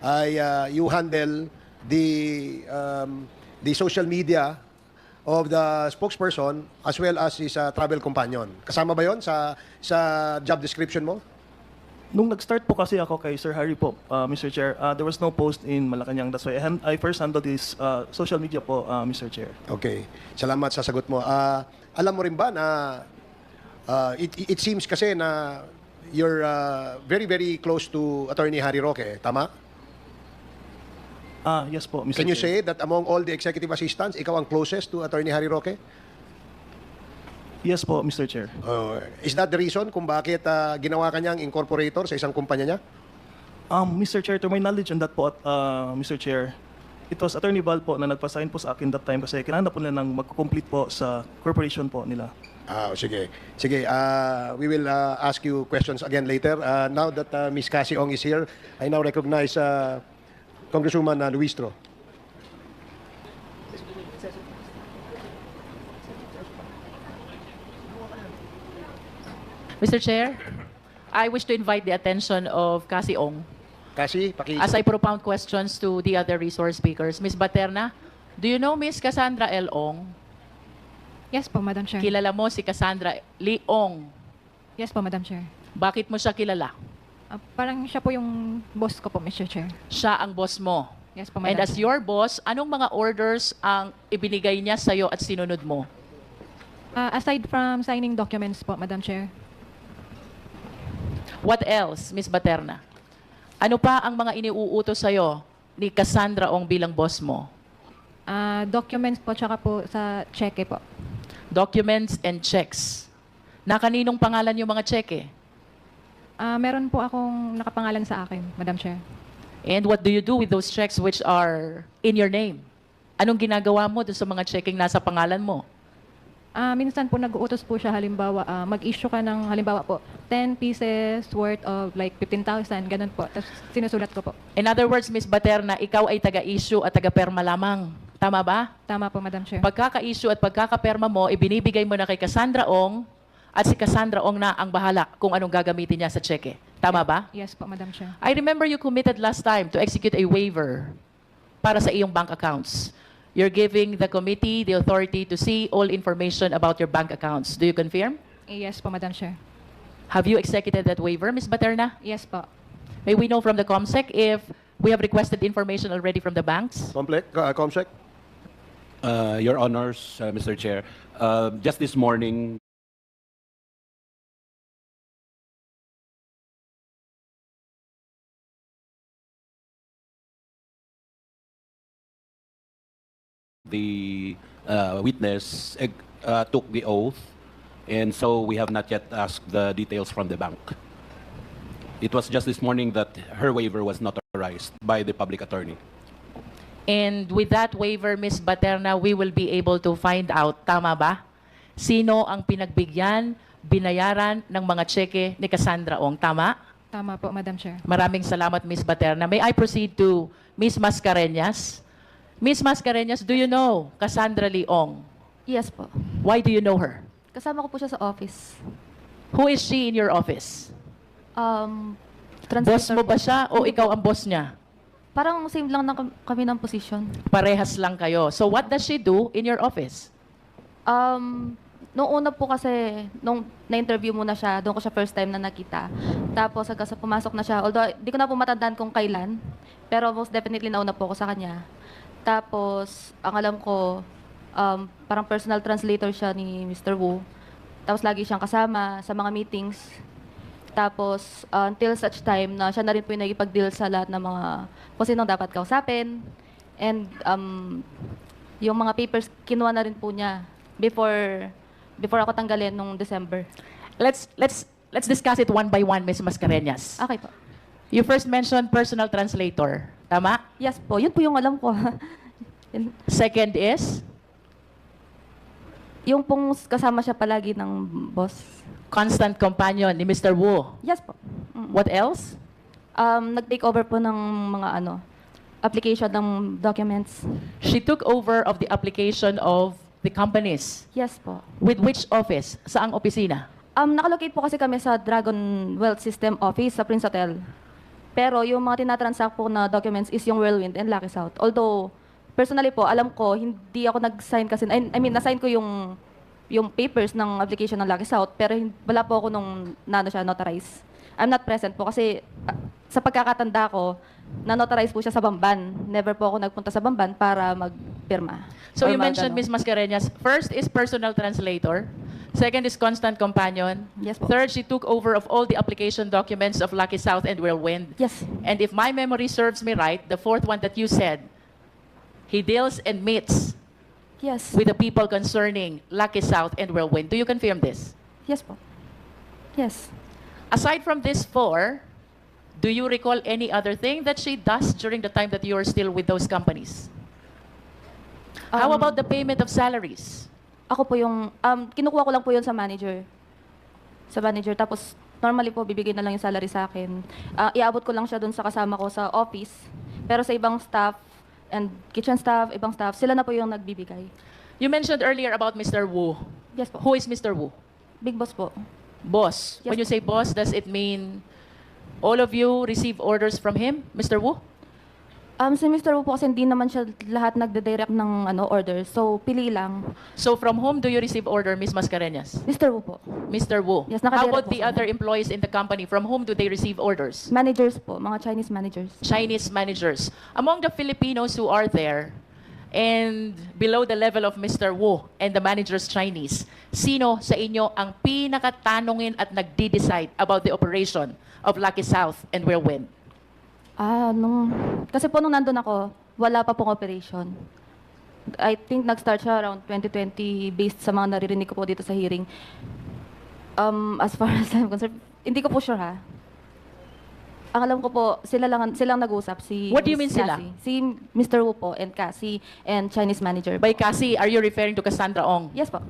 ay you handle the social media of the spokesperson as well as his travel companion. Kasama ba yon sa job description mo? Nung nag-start po kasi ako kay Sir Harry po, Mr. Chair, there was no post in Malacanang. That's why I first handled this social media po, Mr. Chair. Okay. Salamat sa sagot mo. Alam mo rin ba na it seems kasi na you're very, very close to Attorney Harry Roque, tama? Yes po, Mr. Can you Chair. say that among all the executive assistants, ikaw ang closest to Attorney Harry Roque? Yes po, Mr. Chair. Is that the reason kung bakit ginawa kanyang incorporator sa isang kumpanya niya? Mr. Chair, to my knowledge on that po, Mr. Chair, it was Attorney Val po na nagpa-sign po sa akin that time kasi kailangan na po nila ng mag-complete po sa corporation po nila. Sige. Sige, we will ask you questions again later. Now that Ms. Cassie Ong is here, I now recognize Congresswoman Luistro. Mr. Chair, I wish to invite the attention of Cassie Ong Cassie, as I propound questions to the other resource speakers. Ms. Baterna, do you know Ms. Cassandra L. Ong? Yes po, Madam Chair. Kilala mo si Cassandra Li Ong. Yes po, Madam Chair. Bakit mo siya kilala? Parang siya po yung boss ko po, Mr. Chair. Siya ang boss mo. Yes po, And Madam as Chair. your boss, anong mga orders ang ibinigay niya sa'yo at sinunod mo? Aside from signing documents po, Madam Chair. What else, Ms. Baterna? Ano pa ang mga iniuutos sa'yo ni Cassandra Ong bilang boss mo? Documents po, tsaka po sa cheque po. Documents and checks. Na kaninong pangalan yung mga cheque? Meron po akong nakapangalan sa akin, Madam Chair. And what do you do with those checks which are in your name? Anong ginagawa mo doon sa mga checking nasa pangalan mo? Minsan po nag-uutos po siya, halimbawa, mag-issue ka ng, halimbawa po, 10 pieces worth of like 15,000, ganun po. Tapos sinusulat ko po. In other words, Ms. Baterna, ikaw ay taga-issue at taga-perma lamang. Tama ba? Tama po, Madam Chair. Pagkaka-issue at pagkaka-perma mo, ibinibigay mo na kay Cassandra Ong at si Cassandra Ong na ang bahala kung anong gagamitin niya sa cheque. Tama ba? Yes po, Madam Chair. I remember you committed last time to execute a waiver para sa iyong bank accounts. You're giving the committee the authority to see all information about your bank accounts. Do you confirm? Yes po, Madam Chair. Have you executed that waiver, Ms. Baterna? Yes po. May we know from the COMSEC if we have requested information already from the banks? Comsec? Your Honors, Mr. Chair, just this morning, the witness took the oath, and so we have not yet asked the details from the bank. It was just this morning that her waiver was notarized by the public attorney. And with that waiver, Ms. Baterna, we will be able to find out, tama ba? Sino ang pinagbigyan, binayaran ng mga cheque ni Cassandra Ong, tama? Tama po, Madam Chair. Maraming salamat, Ms. Baterna. May I proceed to Ms. Mascareñas? Ms. Mascareñas, do you know Cassandra Li Ong? Yes po. Why do you know her? Kasama ko po siya sa office. Who is she in your office? Boss Translator mo ba po. siya o ikaw ang boss niya? Parang same lang ng kami ng position. Parehas lang kayo. So what does she do in your office? Noong una po kasi, nung na-interview muna siya, doon ko siya first time na nakita. Tapos hanggang sa pumasok na siya, although di ko na po matandaan kung kailan, pero most definitely nauna po ako sa kanya. Tapos, ang alam ko, parang personal translator siya ni Mr. Wu. Tapos lagi siyang kasama sa mga meetings. Tapos, until such time na siya na rin po yung nagipag-deal sa lahat ng mga kung sinong dapat kausapin. And yung mga papers, kinuha na rin po niya before ako tanggalin nung December. Let's discuss it one by one, Ms. Mascareñas. Okay po. You first mentioned personal translator. Tama? Yes po, yun po yung alam ko. Second is? Yung pong kasama siya palagi ng boss. Constant companion ni Mr. Wu. Yes po. What else? Nag-take over po ng mga application ng documents. She took over of the application of the companies. Yes po. With which office? Saang opisina? Nakalocate po kasi kami sa Dragon Wealth System office sa Prince Hotel. Pero yung mga tinatransact po na documents is yung Whirlwind and Lucky South. Although, personally po, alam ko, hindi ako nag-sign kasi, I mean, na-sign ko yung papers ng application ng Lucky South, pero wala po ako nung siya notarize. I'm not present po kasi sa pagkakatanda ko, na-notarize po siya sa Bamban. Never po ako nagpunta sa Bamban para magpirma. So Or you mentioned, Ms. Mascareñas, first is personal translator. Second is constant companion. Yes po. Third, she took over of all the application documents of Lucky South and Whirlwind. Yes. And if my memory serves me right, the fourth one that you said, he deals and meets Yes. with the people concerning Lucky South and Whirlwind. Do you confirm this? Yes po. Yes. Aside from these four, do you recall any other thing that she does during the time that you are still with those companies? How about the payment of salaries? Ako po yung, kinukuha ko lang po yun sa manager. Sa manager. Tapos, normally po, bibigay na lang yung salary sa akin. Iabot ko lang siya dun sa kasama ko sa office. Pero sa ibang staff, and kitchen staff, ibang staff, sila na po yung nagbibigay. You mentioned earlier about Mr. Wu. Yes po. Who is Mr. Wu? Big boss po. Boss. Yes, When you po. say boss, does it mean all of you receive orders from him, Mr. Wu? Si Mr. Wu po kasi hindi naman siya lahat nagde-direct ng order. So, pili lang. So from whom do you receive order, Ms. Mascareñas? Mr. Wu po. Mr. Wu. Yes, How nakadirect about po the sa other employees in the company? From whom do they receive orders? Managers po, mga Chinese managers. Chinese managers. Among the Filipinos who are there and below the level of Mr. Wu and the managers Chinese, sino sa inyo ang pinakatanungin at nagde-decide about the operation of Lucky South and Whirlwind? Kasi po nung nandun ako, wala pa pong operation. I think nag-start siya around 2020 based sa mga naririnig ko po dito sa hearing. As far as I'm concerned, hindi ko po sure ha. Ang alam ko po, silang nag-usap. Si What do you Miss mean sila? Cassie, si Mr. Wu po and Cassie and Chinese manager. By po. Cassie, are you referring to Cassandra Ong? Yes po.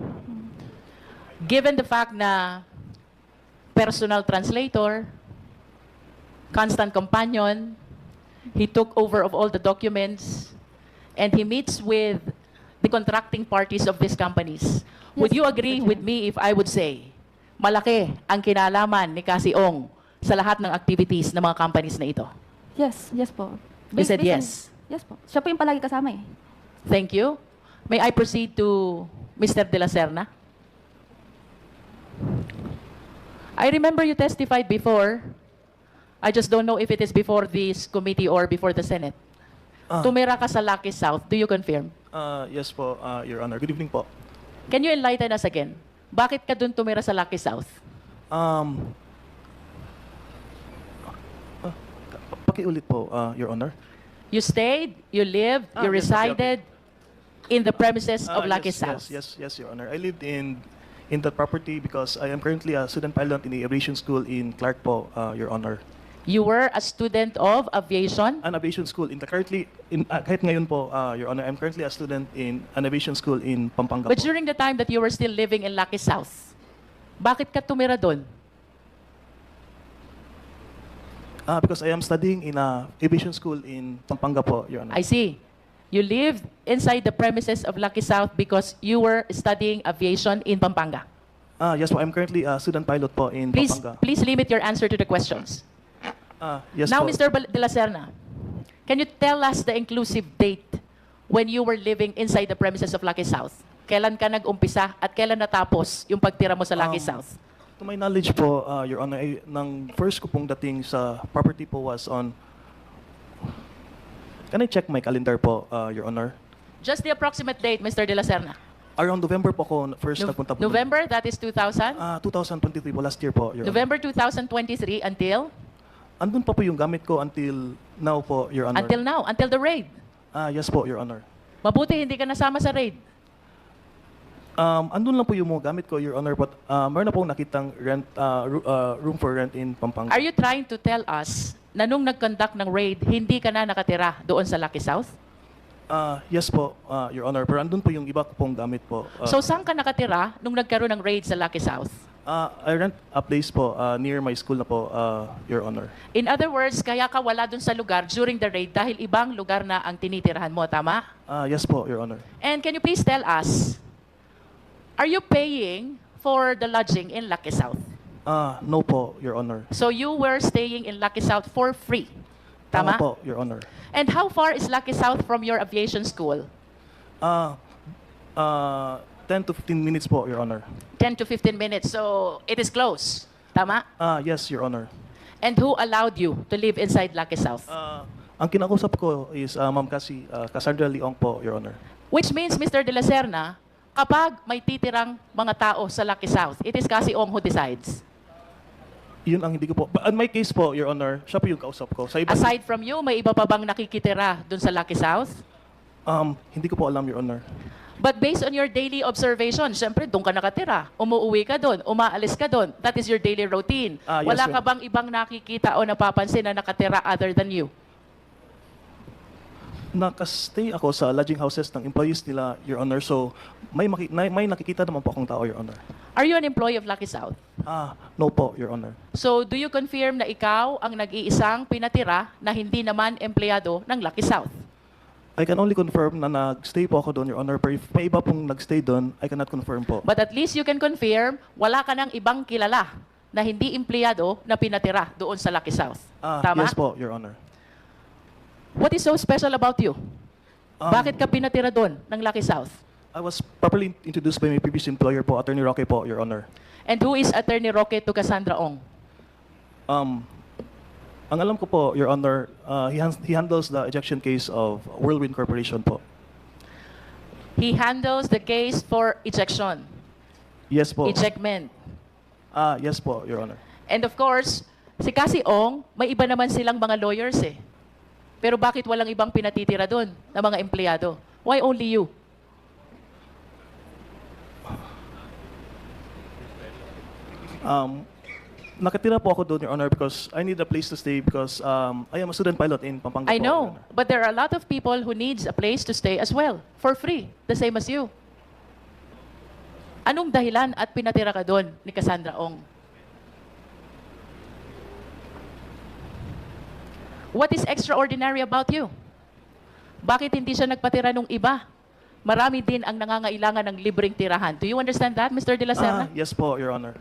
Given the fact na personal translator, constant companion, he took over of all the documents, and he meets with the contracting parties of these companies. Would Yes, you agree Mr. with me if I would say, malaki ang kinalaman ni Cassie Ong sa lahat ng activities ng mga companies na ito? Yes po. You said based yes. Yes po. Siya po yung palagi kasama eh. Thank you. May I proceed to Mr. De La Serna? I remember you testified before. I just don't know if it is before this committee or before the Senate. Tumira ka sa Lucky South. Do you confirm? Yes po, Your Honor. Good evening po. Can you enlighten us again? Bakit ka dun tumira sa Lucky South? Pakiulit po, Your Honor. You stayed, you lived, you Yes, okay, resided in the premises of Lucky Yes, South. yes, Your Honor. I lived in that property because I am currently a student pilot in the aviation school in Clark po, Your Honor. You were a student of aviation? An aviation school kahit ngayon po, Your Honor, I'm currently a student in an aviation school in Pampanga But po. during the time that you were still living in Lucky South, bakit ka tumira doon? Because I am studying in a aviation school in Pampanga po, Your Honor. I see. You lived inside the premises of Lucky South because you were studying aviation in Pampanga. Yes po, I'm currently a student pilot po in Please, Pampanga. please limit your answer to the questions. Yes Now, po. Mr. De La Serna, can you tell us the inclusive date when you were living inside the premises of Lucky South? Kailan ka nag-umpisa at kailan natapos yung pagtira mo sa Lucky South? To my knowledge po, Your Honor, nang first ko pong dating sa property po was on... Can I check my calendar po, Your Honor? Just the approximate date, Mr. De La Serna. Around November po ako first nagpunta po. November, that is 2000? 2023 po, last year po, Your Honor. November 2023 until? Andun pa po yung gamit ko until now po, Your Honor. Until now, until the raid. Yes po, Your Honor. Mabuti hindi ka nasama sa raid. Andun lang po yung mga gamit ko, Your Honor, but meron na pong nakitang room for rent in Pampanga. Are you trying to tell us na nung nag-conduct ng raid, hindi ka na nakatira doon sa Lucky South? Yes po, Your Honor, pero andun po yung iba ko pong gamit po. So saan ka nakatira nung nagkaroon ng raid sa Lucky South? I rent a place po near my school na po, Your Honor. In other words, kaya ka wala doon sa lugar during the raid dahil ibang lugar na ang tinitirahan mo, tama? Yes po, Your Honor. And can you please tell us, are you paying for the lodging in Lucky South? No po, Your Honor. So you were staying in Lucky South for free. Tama? Po, Your Honor. And how far is Lucky South from your aviation school? 10 to 15 minutes po, Your Honor. 10 to 15 minutes. So it is close. Tama? Yes, Your Honor. And who allowed you to live inside Lucky South? Ang kinakausap ko is Ma'am Cassandra Li Ong po, Your Honor. Which means, Mr. De La Serna, kapag may titirang mga tao sa Lucky South, it is Cassie Ong who decides. Yun ang hindi ko po. But in my case po, Your Honor, siya po yung kausap ko. Sa iba, Aside from you, may iba pa bang nakikitira dun sa Lucky South? hindi ko po alam, Your Honor. But based on your daily observation, syempre doon ka nakatira. Umuwi ka doon, umaalis ka doon. That is your daily routine. Yes, Wala ka ma'am. bang ibang nakikita o napapansin na nakatira other than you? Nakastay ako sa lodging houses ng employees nila, Your Honor. So, may nakikita naman po akong tao, Your Honor. Are you an employee of Lucky South? No po, Your Honor. So, do you confirm na ikaw ang nag-iisang pinatira na hindi naman empleyado ng Lucky South? I can only confirm na nagstay po ako doon, Your Honor. Pero if may iba pong nagstay doon, I cannot confirm po. But at least you can confirm, wala ka ng ibang kilala na hindi empleyado na pinatira doon sa Lucky South. Tama? Yes po, Your Honor. What is so special about you? Bakit ka pinatira doon ng Lucky South? I was properly introduced by my previous employer po, Attorney Roque po, Your Honor. And who is Attorney Roque to Cassandra Ong? Ang alam ko po, Your Honor, he handles the ejection case of Whirlwind Corporation po. He handles the case for ejection, Yes po. ejectment. Yes po, Your Honor. And of course, si Cassie Ong, may iba naman silang mga lawyers eh. Pero bakit walang ibang pinatitira doon na mga empleyado? Why only you? Nakatira po ako doon, Your Honor, because I need a place to stay because I am a student pilot in Pampanga I po, Your know, Honor. but there are a lot of people who needs a place to stay as well, for free, the same as you. Anong dahilan at pinatira ka doon ni Cassandra Ong? What is extraordinary about you? Bakit hindi siya nagpatira nung iba? Marami din ang nangangailangan ng libreng tirahan. Do you understand that, Mr. De La Serna? Yes po, Your Honor.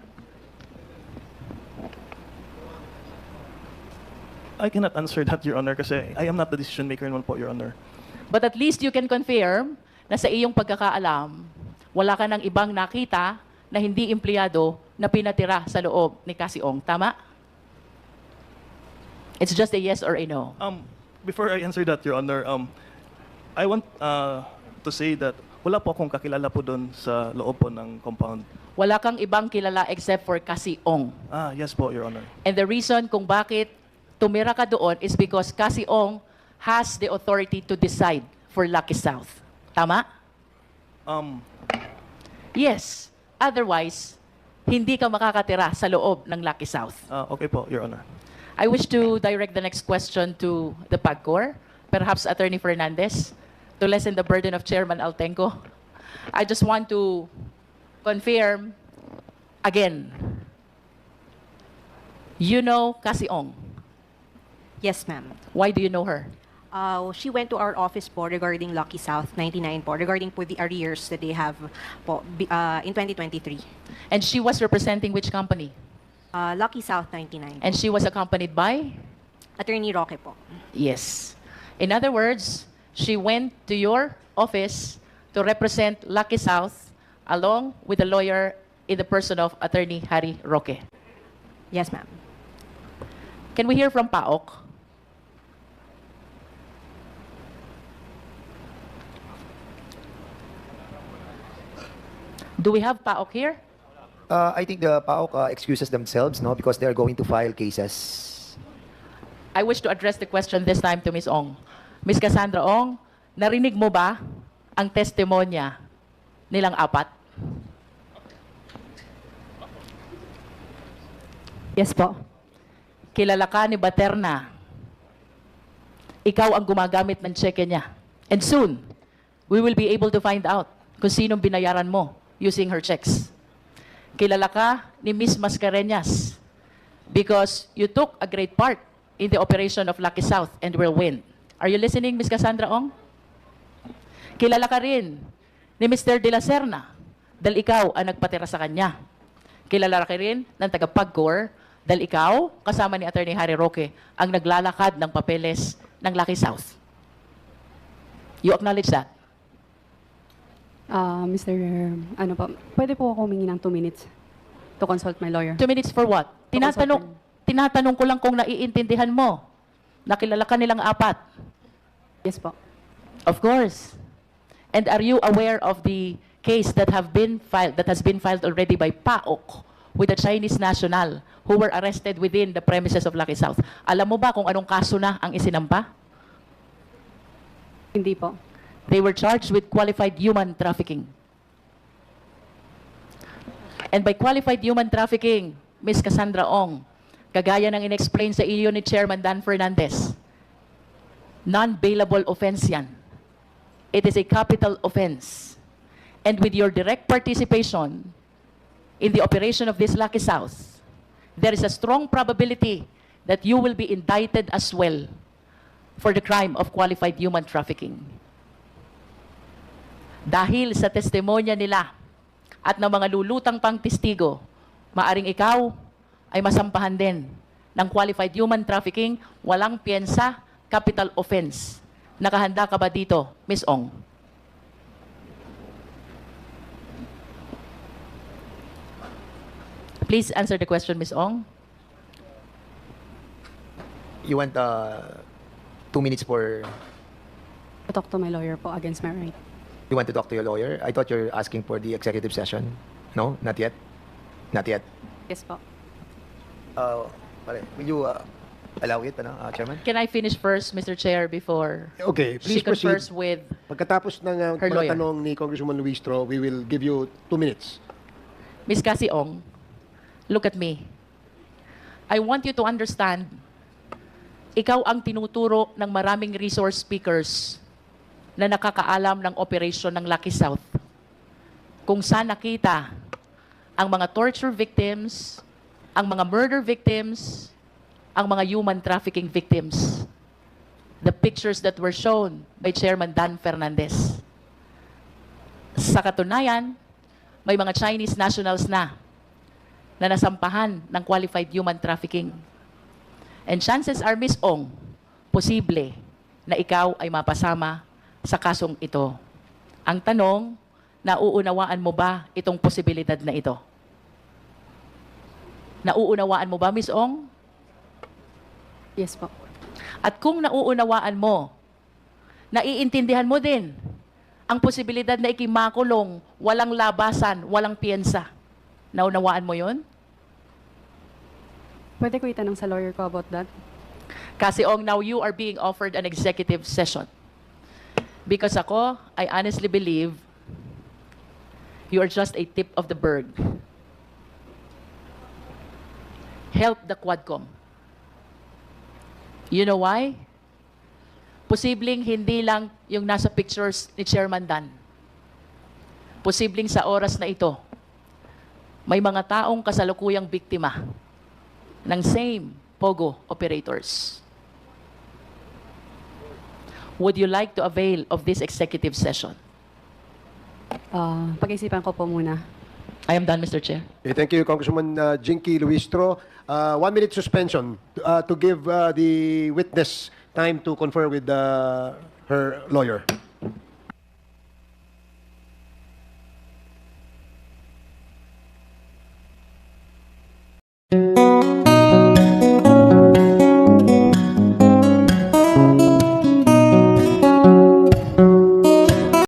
I cannot answer that, Your Honor, kasi I am not the decision maker naman po, Your Honor. But at least you can confirm na sa iyong pagkakaalam, wala ka ng ibang nakita na hindi empleyado na pinatira sa loob ni Cassie Ong. Tama? It's just a yes or a no. Before I answer that, Your Honor, I want to say that wala po akong kakilala po doon sa loob po ng compound. Wala kang ibang kilala except for Cassie Ong. Yes po, Your Honor. And the reason kung bakit tumira ka doon is because Cassie Ong has the authority to decide for Lucky South. Tama? Yes. Otherwise, hindi ka makakatira sa loob ng Lucky South. Okay po, Your Honor. I wish to direct the next question to the PAGCOR, perhaps Attorney Fernandez, to lessen the burden of Chairman Altenco. I just want to confirm again. You know Cassie Ong. Yes, ma'am. Why do you know her? She went to our office po regarding Lucky South 99 po, regarding po the arrears that they have po in 2023. And she was representing which company? Lucky South 99. And she was accompanied by? Attorney Roque po. Yes. In other words, she went to your office to represent Lucky South along with a lawyer in the person of Attorney Harry Roque. Yes, ma'am. Can we hear from PAOK? Do we have PAOK here? I think the PAOK excuses themselves, no, because they are going to file cases. I wish to address the question this time to Ms. Ong. Ms. Cassandra Ong, narinig mo ba ang testimonya nilang apat? Yes po. Kilala ka ni Baterna. Ikaw ang gumagamit ng cheque niya. And soon, we will be able to find out kung sinong binayaran mo using her checks. Kilala ka ni Miss Mascareñas because you took a great part in the operation of Lucky South and Whirlwind. Are you listening, Miss Cassandra Ong? Kilala ka rin ni Mr. De La Serna dahil ikaw ang nagpatira sa kanya. Kilala ka rin ng taga-PAGCOR dahil ikaw, kasama ni Attorney Harry Roque, ang naglalakad ng papeles ng Lucky South. You acknowledge that? Mr. Ano po, pwede po ako humingi ng 2 minutes to consult my lawyer. 2 minutes for what? Tinatanong ko lang kung naiintindihan mo. Nakilala ka nilang 4. Yes po. Of course. And are you aware of the case that has been filed already by PAOK with a Chinese national who were arrested within the premises of Lucky South? Alam mo ba kung anong kaso na ang isinampa? Hindi po. They were charged with qualified human trafficking. And by qualified human trafficking, Ms. Cassandra Ong, kagaya ng inexplain sa iyo ni Chairman Dan Fernandez, non-bailable offense yan. It is a capital offense. And with your direct participation in the operation of this Lucky South, there is a strong probability that you will be indicted as well for the crime of qualified human trafficking. Dahil sa testimonya nila at ng mga lulutang pang testigo, maaring ikaw ay masampahan din ng qualified human trafficking, walang piyensa, capital offense. Nakahanda ka ba dito, Ms. Ong? Please answer the question, Ms. Ong. You want 2 minutes for... To talk to my lawyer po against my right. You want to talk to your lawyer? I thought you're asking for the executive session. No? Not yet? Not yet? Yes po. Will you allow it, Chairman? Can I finish first, Mr. Chair, before Okay, she please proceed. confers with Pagkatapos ng Her mga lawyer. tanong ni Congresswoman Luistro, we will give you 2 minutes. Ms. Cassie Ong? Look at me. I want you to understand, ikaw ang tinuturo ng maraming resource speakers na nakakaalam ng operation ng Lucky South. Kung saan nakita ang mga torture victims, ang mga murder victims, ang mga human trafficking victims. The pictures that were shown by Chairman Dan Fernandez. Sa katunayan, may mga Chinese nationals na nasampahan ng qualified human trafficking. And chances are, Ms. Ong, posible na ikaw ay mapasama sa kasong ito. Ang tanong, nauunawaan mo ba itong posibilidad na ito? Nauunawaan mo ba, Ms. Ong? Yes po. At kung nauunawaan mo, naiintindihan mo din ang posibilidad na ikimakulong, walang labasan, walang piyensa. Naunawaan mo yun? Pwede ko itanong sa lawyer ko about that? Kasi Ong, now you are being offered an executive session. Because ako, I honestly believe you are just a tip of the bird. Help the Quadcom. You know why? Posibleng hindi lang yung nasa pictures ni Chairman Dan. Posibleng sa oras na ito, may mga taong kasalukuyang biktima ng same POGO operators. Would you like to avail of this executive session? Pag-isipan ko po muna. I am done, Mr. Chair. Okay, thank you, Congresswoman Jinky Luistro. 1 minute suspension to give the witness time to confer with her lawyer.